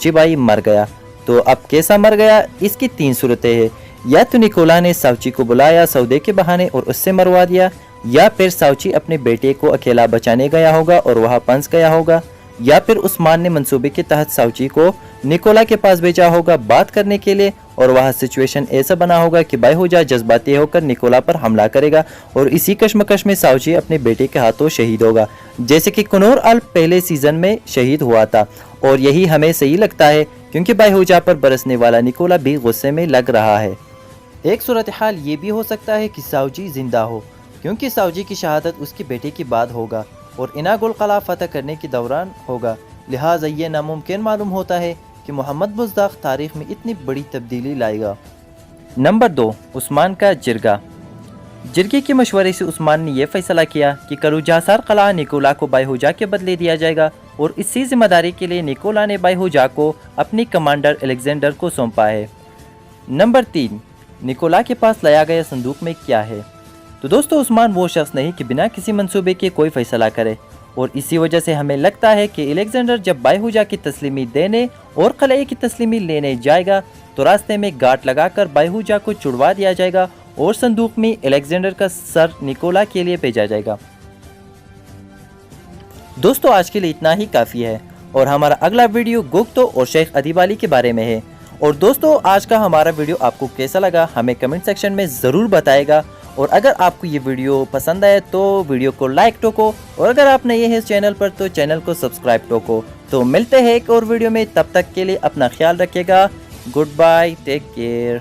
साउची भाई मर गया। तो अब कैसा मर गया, इसकी 3 सूरतें हैं। या तो निकोला ने साउची को बुलाया सौदे के बहाने और उससे मरवा दिया, या फिर साउची अपने बेटे को अकेला बचाने गया होगा और वहाँ फंस गया होगा, या फिर उस्मान ने मंसूबे के तहत साउची को निकोला के पास भेजा होगा बात करने के लिए, और वहाँ सिचुएशन ऐसा बना होगा कि बायहुजा जज्बाती होकर निकोला पर हमला करेगा और इसी कश्मकश में साउची अपने बेटे के हाथों शहीद होगा, जैसे कि कुनूर अल पहले सीजन में शहीद हुआ था। और यही हमें सही लगता है क्योंकि बायहुजा पर बरसने वाला निकोला भी गुस्से में लग रहा है। एक सूरत हाल ये भी हो सकता है कि साउची जिंदा हो, क्योंकि साउची की शहादत उसके बेटे के बाद होगा और इनागुल कला फतह करने के दौरान होगा, लिहाजा ये नामुमकिन मालूम होता है कि मोहम्मद बुज़दाग तारीख़ में इतनी बड़ी तब्दीली लाएगा। नंबर 2, उस्मान का जिरगा। जिरगे के मशवरे से उस्मान ने यह फैसला किया कि करूजासार कला निकोला को बायहुजा के बदले दिया जाएगा और इसी जिम्मेदारी के लिए निकोला ने बायहुजा को अपनी कमांडर अलेक्जेंडर को सौंपा है। नंबर 3, निकोला के पास लाया गया संदूक में क्या है। तो दोस्तों, उस्मान वो शख्स नहीं कि बिना किसी मंसूबे के कोई फैसला करे, और इसी वजह से हमें लगता है कि अलेक्जेंडर जब बायहुजा की तस्लीमी देने और कलई की तस्लीमी लेने जाएगा तो रास्ते में गांठ लगाकर बायहुजा को छुड़वा दिया जाएगा और संदूक में अलेक्जेंडर का सर निकोला के लिए भेजा जाएगा। दोस्तों, आज के लिए इतना ही काफ़ी है और हमारा अगला वीडियो गुप्तो और शेख अदीब अली के बारे में है। और दोस्तों, आज का हमारा वीडियो आपको कैसा लगा हमें कमेंट सेक्शन में ज़रूर बताएगा, और अगर आपको ये वीडियो पसंद आए तो वीडियो को लाइक ठोको, और अगर आप नए हैं इस चैनल पर तो चैनल को सब्सक्राइब ठोको। तो मिलते हैं एक और वीडियो में, तब तक के लिए अपना ख्याल रखिएगा। Good bye, take care.